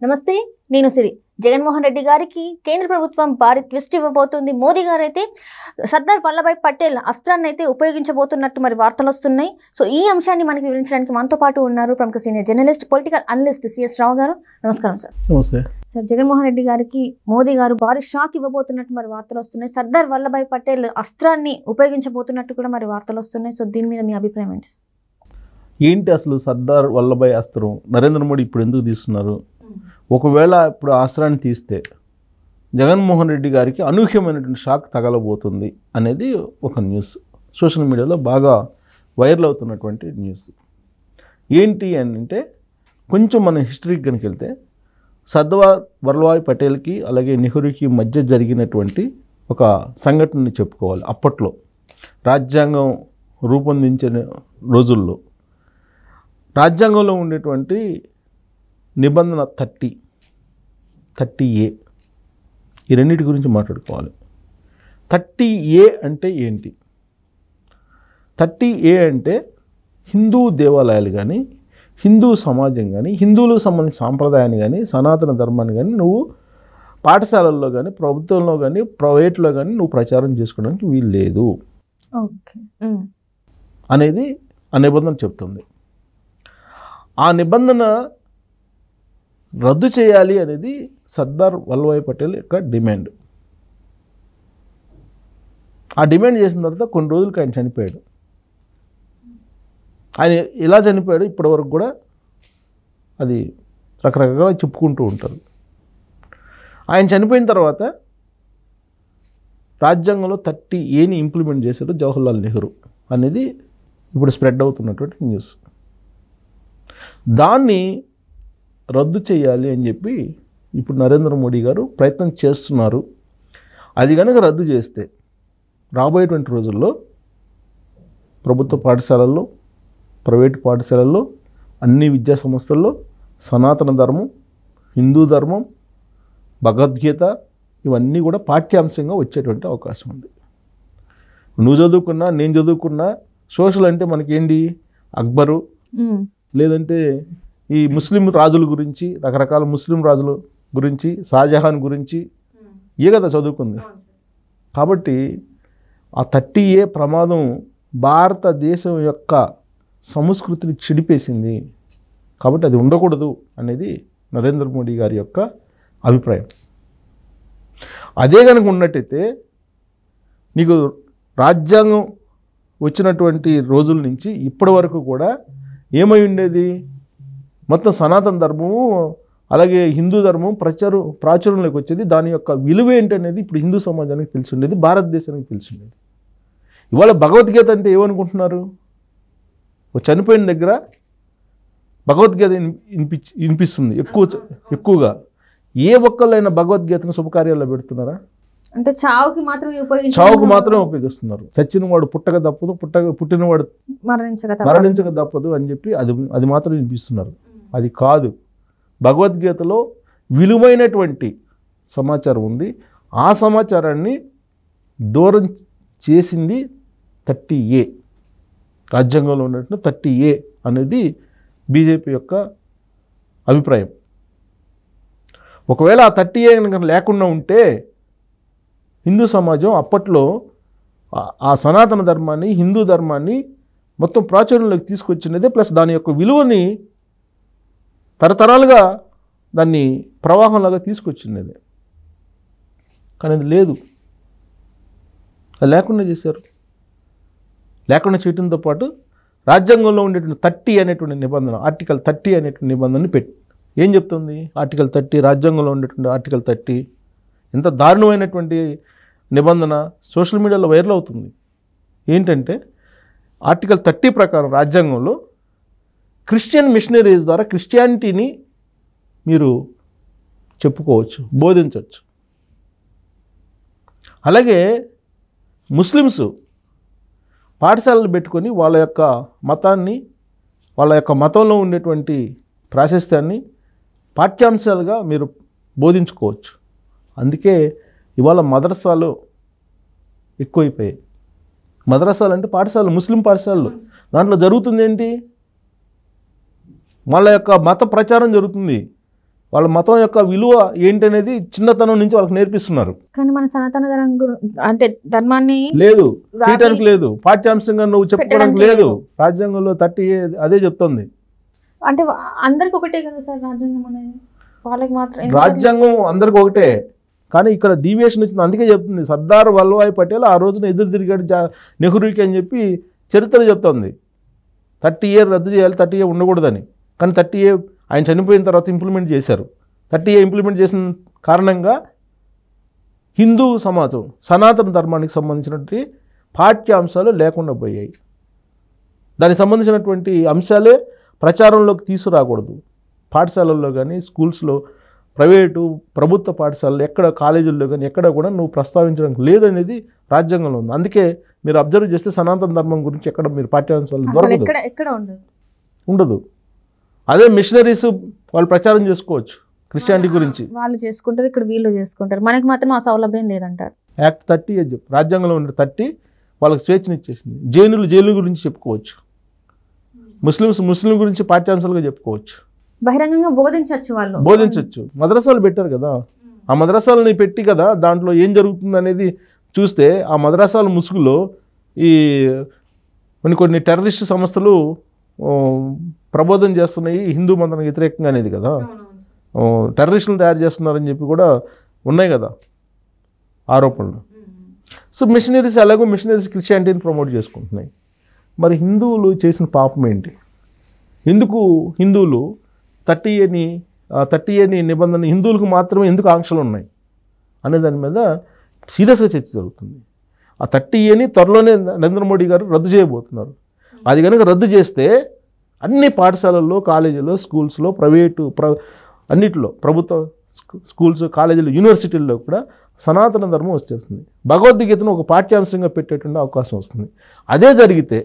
నమస్తే, నేను సిరి. జగన్మోహన్ రెడ్డి గారికి కేంద్ర ప్రభుత్వం భారీ ట్విస్ట్ ఇవ్వబోతుంది. మోదీ గారు అయితే సర్దార్ వల్లభాయ్ పటేల్ అస్త్రాన్ని అయితే ఉపయోగించబోతున్నట్టు మరి వార్తలు వస్తున్నాయి. సో ఈ అంశాన్ని మనకి వివరించడానికి మనతో పాటు ఉన్నారు ప్రముఖ senior journalist, political analyst CS Rao గారు. నమస్కారం సార్. నమస్తే సార్, జగన్మోహన్ రెడ్డి గారికి మోదీ గారు భారీ షాక్ ఇవ్వబోతున్నట్టు మరి వార్తలు వస్తున్నాయి. సర్దార్ వల్లభాయ్ పటేల్ అస్త్రాన్ని ఉపయోగించబోతున్నట్టు కూడా మరి వార్తలు వస్తున్నాయి. సో దీని మీద మీ అభిప్రాయం ఏంటి? ఏంటి అసలు సర్దార్ వల్లభాయ్ అస్త్రం నరేంద్ర మోడీ ఇప్పుడు ఎందుకు తీస్తున్నారు? ఒకవేళ ఇప్పుడు అస్త్రాన్ని తీస్తే జగన్మోహన్ రెడ్డి గారికి అనూహ్యమైనటువంటి షాక్ తగలబోతుంది అనేది ఒక న్యూస్, సోషల్ మీడియాలో బాగా వైరల్ అవుతున్నటువంటి న్యూస్. ఏంటి అని అంటే, కొంచెం మన హిస్టరీకి కనుక వెళ్తే సర్దార్ వల్లభాయ్ పటేల్కి అలాగే నెహ్రూకి మధ్య జరిగినటువంటి ఒక సంఘటనని చెప్పుకోవాలి. అప్పట్లో రాజ్యాంగం రూపొందించిన రోజుల్లో రాజ్యాంగంలో ఉండేటువంటి నిబంధన 30A ఈ రెండింటి గురించి మాట్లాడుకోవాలి. 30A అంటే ఏంటి? 30A అంటే హిందూ దేవాలయాలు కానీ, హిందూ సమాజం కానీ, హిందువులకు సంబంధించిన సాంప్రదాయాన్ని కానీ, సనాతన ధర్మాన్ని కానీ నువ్వు పాఠశాలల్లో కానీ, ప్రభుత్వంలో కానీ, ప్రైవేట్లో కానీ నువ్వు ప్రచారం చేసుకోవడానికి వీలు లేదు అనేది ఆ నిబంధన చెప్తుంది. ఆ నిబంధన రద్దు చేయాలి అనేది సర్దార్ వల్లభాయ్ పటేల్ యొక్క డిమాండ్. ఆ డిమాండ్ చేసిన తర్వాత కొన్ని రోజులకి ఆయన చనిపోయాడు. ఆయన ఎలా చనిపోయాడు ఇప్పటివరకు కూడా అది రకరకాలుగా చెప్పుకుంటూ ఉంటారు. ఆయన చనిపోయిన తర్వాత రాజ్యాంగంలో 30Aని ఇంప్లిమెంట్ చేశారు జవహర్లాల్ నెహ్రూ అనేది ఇప్పుడు స్ప్రెడ్ అవుతున్నటువంటి న్యూస్. దాన్ని రద్దు చేయాలి అని చెప్పి ఇప్పుడు నరేంద్ర మోడీ గారు ప్రయత్నం చేస్తున్నారు. అది కనుక రద్దు చేస్తే రాబోయేటువంటి రోజుల్లో ప్రభుత్వ పాఠశాలల్లో, ప్రైవేటు పాఠశాలల్లో, అన్ని విద్యా సంస్థల్లో సనాతన ధర్మం, హిందూ ధర్మం, భగవద్గీత ఇవన్నీ కూడా పాఠ్యాంశంగా వచ్చేటువంటి అవకాశం ఉంది. నువ్వు చదువుకున్నా, నేను చదువుకున్నా సోషల్ అంటే మనకేంటి, అక్బరు లేదంటే ఈ ముస్లిం రాజుల గురించి, రకరకాల ముస్లిం రాజుల గురించి, షాజహాన్ గురించి ఏ కదా చదువుకుంది. కాబట్టి ఆ 30A ప్రమాదం భారతదేశం యొక్క సంస్కృతిని చెడిపేసింది. కాబట్టి అది ఉండకూడదు అనేది నరేంద్ర మోడీ గారి యొక్క అభిప్రాయం. అదే కనుక ఉన్నట్టయితే నీకు రాజ్యాంగం వచ్చినటువంటి రోజుల నుంచి ఇప్పటి వరకు కూడా ఏమై ఉండేది, మొత్తం సనాతన ధర్మము అలాగే హిందూ ధర్మం ప్రాచుర్యంలోకి వచ్చేది. దాని యొక్క విలువ ఏంటనేది ఇప్పుడు హిందూ సమాజానికి తెలిసి ఉండేది, భారతదేశానికి తెలిసి ఉండేది. ఇవాళ భగవద్గీత అంటే ఏమనుకుంటున్నారు? చనిపోయిన దగ్గర భగవద్గీత వినిపిస్తుంది ఎక్కువగా. ఏ ఒక్కళ్ళైనా భగవద్గీతను శుభకార్యాల్లో పెడుతున్నారా? అంటే చావుకి మాత్రమే ఉపయోగిస్తున్నారు. చచ్చిన వాడు పుట్టక తప్పదు, పుట్టినవాడు మరణించక తప్పదు అని చెప్పి అది మాత్రం వినిపిస్తున్నారు. అది కాదు, భగవద్గీతలో విలువైనటువంటి సమాచారం ఉంది. ఆ సమాచారాన్ని దూరం చేసింది 30A, రాజ్యాంగంలో ఉన్నట్టు 30A అనేది బీజేపీ యొక్క అభిప్రాయం. ఒకవేళ ఆ 30A కనుక లేకుండా ఉంటే హిందూ సమాజం అప్పట్లో ఆ సనాతన ధర్మాన్ని, హిందూ ధర్మాన్ని మొత్తం ప్రాచుర్యంలోకి తీసుకొచ్చినదే, ప్లస్ దాని యొక్క విలువని తరతరాలుగా దాన్ని ప్రవాహంలాగా తీసుకొచ్చినదే. కానీ అది లేదు, అది లేకుండా చేశారు. లేకుండా చేయడంతో పాటు రాజ్యాంగంలో ఉండేటువంటి 30 అనేటువంటి నిబంధన, ఆర్టికల్ 30 అనేటువంటి నిబంధనని ఏం చెప్తుంది ఆర్టికల్ 30? రాజ్యాంగంలో ఉండేటువంటి ఆర్టికల్ 30 ఎంత దారుణమైనటువంటి నిబంధన సోషల్ మీడియాలో వైరల్ అవుతుంది. ఏంటంటే ఆర్టికల్ 30 ప్రకారం రాజ్యాంగంలో క్రిస్టియన్ మిషనరీస్ ద్వారా క్రిస్టియానిటీని మీరు చెప్పుకోవచ్చు, బోధించవచ్చు. అలాగే ముస్లిమ్స్ పాఠశాలలు పెట్టుకొని వాళ్ళ యొక్క మతాన్ని, వాళ్ళ యొక్క మతంలో ఉండేటువంటి ప్రాశస్త్యాన్ని పాఠ్యాంశాలుగా మీరు బోధించుకోవచ్చు. అందుకే ఇవాళ మదరసాలు ఎక్కువైపోయాయి. మదరసాలు అంటే పాఠశాలలు, ముస్లిం పాఠశాలలు. దాంట్లో జరుగుతుంది ఏంటి, వాళ్ళ యొక్క మత ప్రచారం జరుగుతుంది. వాళ్ళ మతం యొక్క విలువ ఏంటనేది చిన్నతనం నుంచి వాళ్ళకి నేర్పిస్తున్నారు. కానీ మన సనాతన అంటే ధర్మాన్ని లేదు, చేయటానికి లేదు, పాఠ్యాంశంగా నువ్వు చెప్పుకోవడానికి లేదు. రాజ్యాంగంలో 30 అదే చెప్తుంది. అంటే అందరికి ఒకటే కదా సార్ రాజ్యాంగం అనేది, వాళ్ళకి మాత్రం రాజ్యాంగం అందరికి ఒకటే, కానీ ఇక్కడ డీవియేషన్ వచ్చింది. అందుకే చెప్తుంది సర్దార్ వల్లభాయ్ పటేల్ ఆ రోజున ఎదురు తిరిగాడు నెహ్రూకి అని చెప్పి చరిత్ర చెప్తుంది. 30A రద్దు చేయాలి, 30A ఉండకూడదని. కానీ 30A ఆయన చనిపోయిన తర్వాత ఇంప్లిమెంట్ చేశారు. 30A ఇంప్లిమెంట్ చేసిన కారణంగా హిందూ సమాజం సనాతన ధర్మానికి సంబంధించినటువంటి పాఠ్యాంశాలు లేకుండా పోయాయి. దానికి సంబంధించినటువంటి అంశాలే ప్రచారంలోకి తీసుకురాకూడదు. పాఠశాలల్లో కానీ, స్కూల్స్లో, ప్రైవేటు ప్రభుత్వ పాఠశాలలు ఎక్కడ, కాలేజీల్లో కానీ ఎక్కడ కూడా నువ్వు ప్రస్తావించడానికి లేదనేది రాజ్యాంగంలో ఉంది. అందుకే మీరు అబ్జర్వ్ చేస్తే సనాతన ధర్మం గురించి ఎక్కడ మీరు పాఠ్యాంశాలు దొరకదు, ఉండదు. అదే మిషనరీస్ వాళ్ళు ప్రచారం చేసుకోవచ్చు క్రిస్టియానిటీ గురించి, వాళ్ళు చేసుకుంటారు, ఇక్కడ వీళ్ళు చేసుకుంటారు, మనకి మాత్రం ఆ సౌలభ్యం లేదంటారు. యాక్ట్ 30 అని చెప్పి రాజ్యాంగంలో ఉండే 30 వాళ్ళకి స్వేచ్ఛనిచ్చేసింది. జైలు గురించి చెప్పుకోవచ్చు, ముస్లిం గురించి పాఠ్యాంశాలుగా చెప్పుకోవచ్చు, బహిరంగంగా బోధించవచ్చు. మద్రసాలు పెట్టారు కదా, ఆ మద్రసాలని పెట్టి కదా దాంట్లో ఏం జరుగుతుంది అనేది చూస్తే ఆ మద్రసాల ముసుగులో ఈ కొన్ని టెర్రరిస్ట్ సంస్థలు ప్రబోధం చేస్తున్నాయి హిందూ మతానికి వ్యతిరేకంగా అనేది కదా, టెర్రరిస్టులు తయారు చేస్తున్నారని చెప్పి కూడా ఉన్నాయి కదా ఆరోపణలు. సో మిషనరీస్ ఎలాగో క్రిస్టియానిటీని ప్రమోట్ చేసుకుంటున్నాయి. మరి హిందువులు చేసిన పాపం ఏంటి? ఎందుకు హిందువులు 30A నిబంధన హిందువులకు మాత్రమే ఎందుకు ఆంక్షలు ఉన్నాయి అనే దాని మీద సీరియస్గా చర్చ జరుగుతుంది. ఆ 30Aని త్వరలోనే నరేంద్ర మోడీ గారు రద్దు చేయబోతున్నారు. అది కనుక రద్దు చేస్తే అన్ని పాఠశాలల్లో, కాలేజీలో, స్కూల్స్లో, అన్నిటిలో, ప్రభుత్వ స్కూల్స్, కాలేజీలు, యూనివర్సిటీల్లో కూడా సనాతన ధర్మం వచ్చేస్తుంది. భగవద్గీతను ఒక పాఠ్యాంశంగా పెట్టేటువంటి అవకాశం వస్తుంది. అదే జరిగితే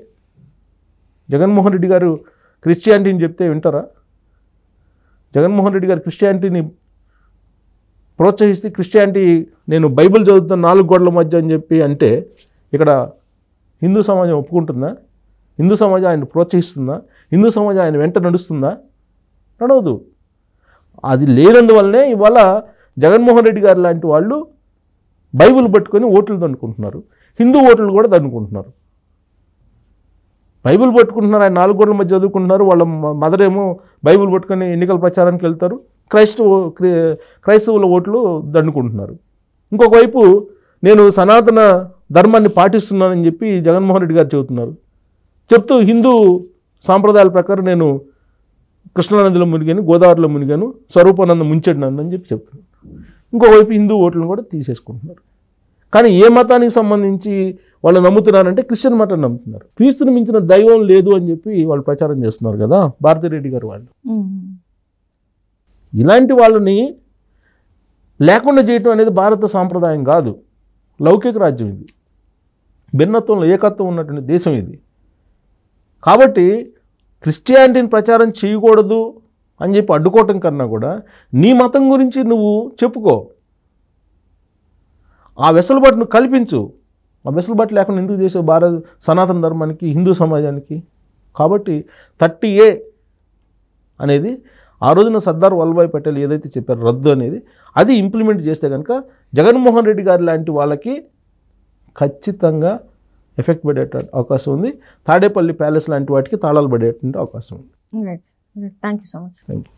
జగన్మోహన్ రెడ్డి గారు క్రిస్టియానిటీని చెప్తే వింటారా? జగన్మోహన్ రెడ్డి గారు క్రిస్టియానిటీని ప్రోత్సహిస్తే, క్రిస్టియానిటీ నేను బైబిల్ చదువుతాను 4 గోడల మధ్య అని చెప్పి అంటే ఇక్కడ హిందూ సమాజం ఒప్పుకుంటుందా? హిందూ సమాజం ఆయన ప్రోత్సహిస్తుందా? హిందూ సమాజం ఆయన వెంట నడుస్తుందా? నడవదు. అది లేనందువల్లనే ఇవాళ జగన్మోహన్ రెడ్డి గారు లాంటి వాళ్ళు బైబిల్ పట్టుకొని ఓట్లు దండుకుంటున్నారు, హిందూ ఓట్లు కూడా దండుకుంటున్నారు. బైబిల్ పట్టుకుంటున్నారు, ఆయన 4 గోడల మధ్య చదువుకుంటున్నారు. వాళ్ళ మదర్ ఏమో బైబిల్ పట్టుకొని ఎన్నికల ప్రచారానికి వెళ్తారు, క్రైస్తవుల ఓట్లు దండుకుంటున్నారు. ఇంకొక వైపు నేను సనాతన ధర్మాన్ని పాటిస్తున్నానని చెప్పి జగన్మోహన్ రెడ్డి గారు చెప్తూ హిందూ సాంప్రదాయాల ప్రకారం నేను కృష్ణానదిలో మునిగాను, గోదావరిలో మునిగాను, స్వరూపానంద ముంచెడు నన్ను అని చెప్పి చెప్తున్నాను. ఇంకోవైపు హిందూ ఓట్లను కూడా తీసేసుకుంటున్నారు. కానీ ఏ మతానికి సంబంధించి వాళ్ళు నమ్ముతున్నారంటే క్రిస్టియన్ మతాన్ని నమ్ముతున్నారు. క్రీస్తుని మించిన దైవం లేదు అని చెప్పి వాళ్ళు ప్రచారం చేస్తున్నారు కదా భారతిరెడ్డి గారు వాళ్ళు. ఇలాంటి వాళ్ళని లేకుండా చేయటం అనేది భారత సాంప్రదాయం కాదు, లౌకిక రాజ్యం ఇది, భిన్నత్వంలో ఏకత్వం ఉన్నటువంటి దేశం ఇది. కాబట్టి క్రిస్టియానిటీని ప్రచారం చేయకూడదు అని చెప్పి అడ్డుకోవటం కన్నా కూడా నీ మతం గురించి నువ్వు చెప్పుకో, ఆ వెసులుబాటును కల్పించు. ఆ వెసులుబాటు లేకుండా ఎందుకు చేసే భారత సనాతన ధర్మానికి, హిందూ సమాజానికి? కాబట్టి 30A అనేది ఆ రోజున సర్దార్ వల్లభాయ్ పటేల్ ఏదైతే చెప్పారో రద్దు అనేది, అది ఇంప్లిమెంట్ చేస్తే కనుక జగన్మోహన్ రెడ్డి గారి లాంటి వాళ్ళకి ఖచ్చితంగా ఎఫెక్ట్ పడేటువంటి అవకాశం ఉంది. తాడేపల్లి ప్యాలెస్ లాంటి వాటికి తాళాలు పడేటువంటి అవకాశం ఉంది. Thank you so much. Thank you.